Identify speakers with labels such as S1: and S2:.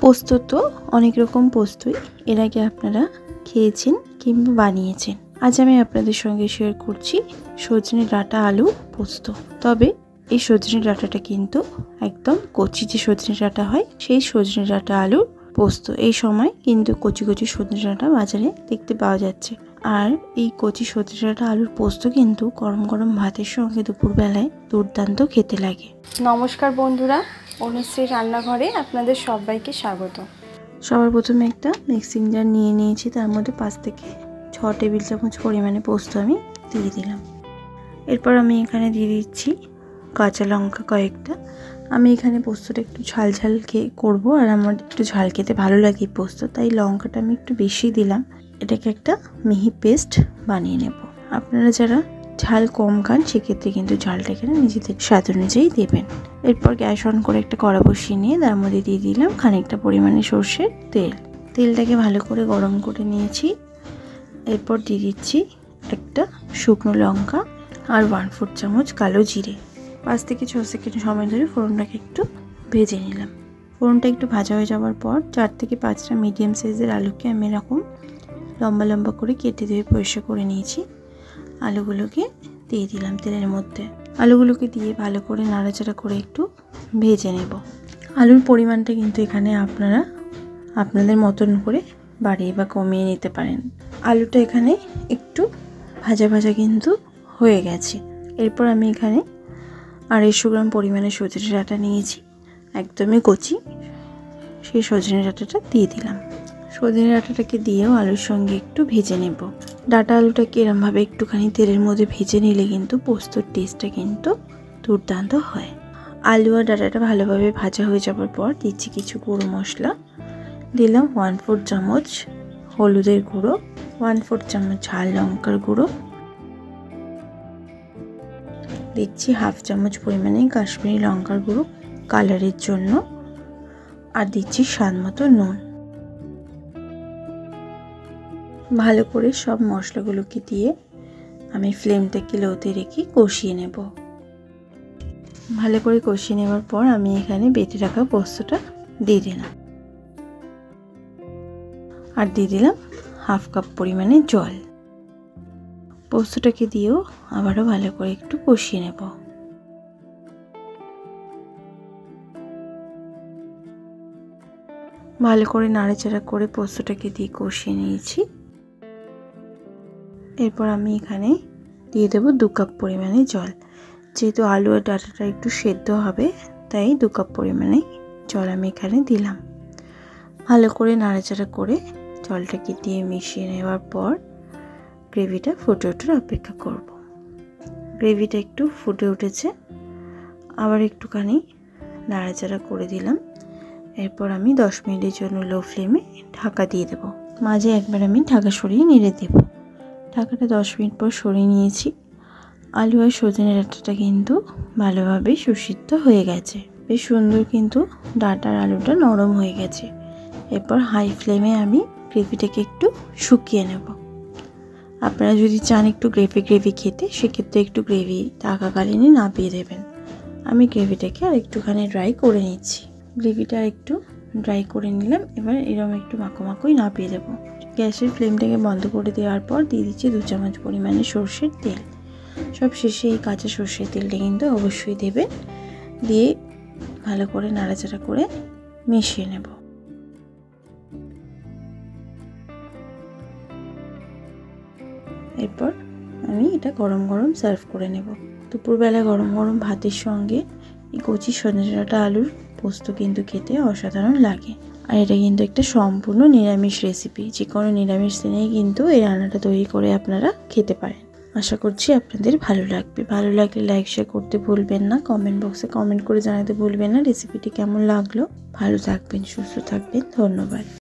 S1: পোস্ত তো অনেক রকম পোস্তই এর আগে আপনারা খেয়েছেন কিংবা বানিয়েছেন। আজ আমি আপনাদের সঙ্গে শেয়ার করছি সজনে ডাঁটা আলু পোস্ত। তবে এই সজনে ডাঁটাটা কিন্তু একদম কচি যে সজনে ডাঁটা হয় সেই সজনে ডাঁটা আলুর পোস্ত। এই সময় কিন্তু কচি কচি সজনে ডাঁটা বাজারে দেখতে পাওয়া যাচ্ছে। আর এই কচি সজনে ডাঁটা আলুর পোস্ত কিন্তু গরম গরম ভাতের সঙ্গে দুপুরবেলায় দুর্দান্ত খেতে লাগে। নমস্কার বন্ধুরা, অনুশ্রী রান্নাঘরে আপনাদের সবাইকে স্বাগত। সবার প্রথমে একটা মিক্সিং জার নিয়ে নিয়েছি, তার মধ্যে 5 থেকে 6 টেবিল চামচ পরিমাণে পোস্ত আমি দিয়ে দিলাম। এরপর আমি এখানে দিয়ে দিচ্ছি কাঁচা লঙ্কা কয়েকটা। আমি এখানে পোস্তটা একটু ঝাল ঝাল করবো, আর আমার একটু ঝাল খেতে ভালো লাগে পোস্ত, তাই লঙ্কাটা আমি একটু বেশি দিলাম। এটাকে একটা মিহি পেস্ট বানিয়ে নেব। আপনারা যারা ঝাল কম খান সেক্ষেত্রে কিন্তু ঝালটা এখানে নিজেদের স্বাদ অনুযায়ী দেবেন। এরপর গ্যাস অন করে একটা কড়া বসিয়ে নিয়ে তার মধ্যে দিয়ে দিলাম খানিকটা পরিমাণে সর্ষের তেল। তেলটাকে ভালো করে গরম করে নিয়েছি। এরপর দিয়ে দিচ্ছি একটা শুকনো লঙ্কা আর 1/4 চামচ কালো জিরে। 5 থেকে 6 সেকেন্ড সময় ধরে ফোড়নটাকে একটু ভেজে নিলাম। ফোড়নটা একটু ভাজা হয়ে যাওয়ার পর 4 থেকে 5টা মিডিয়াম সাইজের আলুকে আমি এরকম লম্বা লম্বা করে কেটে দিয়ে পরিষ্কার করে নিয়েছি। আলুগুলোকে দিয়ে দিলাম তেলের মধ্যে। আলুগুলোকে দিয়ে ভালো করে নাড়াচাড়া করে একটু ভেজে নেব। আলুর পরিমাণটা কিন্তু এখানে আপনারা আপনাদের মতন করে বাড়িয়ে বা কমিয়ে নিতে পারেন। আলুটা এখানে একটু ভাজা ভাজা কিন্তু হয়ে গেছে। এরপর আমি এখানে 250 গ্রাম পরিমাণে সজনে ডাঁটা নিয়েছি, একদমই কচি। সেই সজনে ডাঁটাটা দিয়ে দিলাম। সজনে ডাঁটাটাকে দিয়েও আলুর সঙ্গে একটু ভেজে নেব। ডাঁটা আলুটাকে এরমভাবে একটুখানি তেলের মধ্যে ভেজে নিলে কিন্তু পোস্তর টেস্টটা কিন্তু দুর্দান্ত হয়। আলু আর ডাঁটাটা ভালোভাবে ভাজা হয়ে যাওয়ার পর দিচ্ছি কিছু গুঁড়ো মশলা। দিলাম 1/4 চামচ হলুদের গুঁড়ো, 1/4 চামচ ঝাল লঙ্কার গুঁড়ো, দিচ্ছি 1/2 চামচ পরিমাণে কাশ্মীরি লঙ্কার গুঁড়ো কালারের জন্য, আর দিচ্ছি স্বাদ মতো নুন। ভালো করে সব মশলাগুলোকে দিয়ে আমি ফ্লেমটাকে লোতে রেখে কষিয়ে নেব। ভালো করে কষিয়ে নেওয়ার পর আমি এখানে বেটে রাখা পোস্তটা দিয়ে দিলাম, আর দিয়ে দিলাম 1/2 কাপ পরিমাণে জল। পোস্তটাকে দিয়েও আবারও ভালো করে একটু কষিয়ে নেব। ভালো করে নাড়াচাড়া করে পোস্তটাকে দিয়ে কষিয়ে নিয়েছি। এরপর আমি এখানে দিয়ে দেবো 2 কাপ পরিমাণে জল। যেহেতু আলু আর ডাঁটাটা একটু সেদ্ধ হবে, তাই 2 কাপ পরিমাণে জল আমি এখানে দিলাম। ভালো করে নাড়াচাড়া করে জলটাকে দিয়ে মিশিয়ে নেওয়ার পর গ্রেভিটা ফুটে ওঠার অপেক্ষা করব। গ্রেভিটা একটু ফুটে উঠেছে, আবার একটুখানি নাড়াচাড়া করে দিলাম। এরপর আমি 10 মিনিটের জন্য লো ফ্লেমে ঢাকা দিয়ে দেব। মাঝে একবার আমি ঢাকা সরিয়ে নেড়ে দেব। ঢাকাটা 10 মিনিট পর সরিয়ে নিয়েছি। আলু আর সজনে ডাঁটাটা কিন্তু ভালোভাবে সুসিদ্ধ হয়ে গেছে। বেশ সুন্দর কিন্তু ডাঁটার আলুটা নরম হয়ে গেছে। এরপর হাই ফ্লেমে আমি গ্রেভিটাকে একটু শুকিয়ে নেব। আপনারা যদি চান একটু গ্রেভি খেতে, সেক্ষেত্রে একটু গ্রেভি থাকাকালীনই নামিয়ে দেবেন। আমি গ্রেভিটাকে আর একটুখানি ড্রাই করে নিচ্ছি। গ্রেভিটা একটু ড্রাই করে নিলাম। এবার এরকম একটু মাখো মাখোই নামিয়ে দেবো। গ্যাসের ফ্লেমটাকে বন্ধ করে দেওয়ার পর দিয়ে দিচ্ছি 2 চামচ পরিমাণে সর্ষের তেল। সব শেষে এই কাঁচা সর্ষের তেলটা কিন্তু অবশ্যই দেবেন। দিয়ে ভালো করে নাড়াচাড়া করে মিশিয়ে নেব। এরপর আমি এটা গরম গরম সার্ভ করে নেব। দুপুরবেলা গরম গরম ভাতের সঙ্গে এই কচি সজনে ডাঁটা আলুর পোস্ত কিন্তু খেতে অসাধারণ লাগে। আর এটা কিন্তু একটা সম্পূর্ণ নিরামিষ রেসিপি। যে কোনো নিরামিষ দিনেই কিন্তু এই রান্নাটা তৈরি করে আপনারা খেতে পারেন। আশা করছি আপনাদের ভালো লাগবে। ভালো লাগলে লাইক শেয়ার করতে ভুলবেন না। কমেন্ট বক্সে কমেন্ট করে জানাতে ভুলবেন না রেসিপিটি কেমন লাগলো। ভালো থাকবেন, সুস্থ থাকবেন। ধন্যবাদ।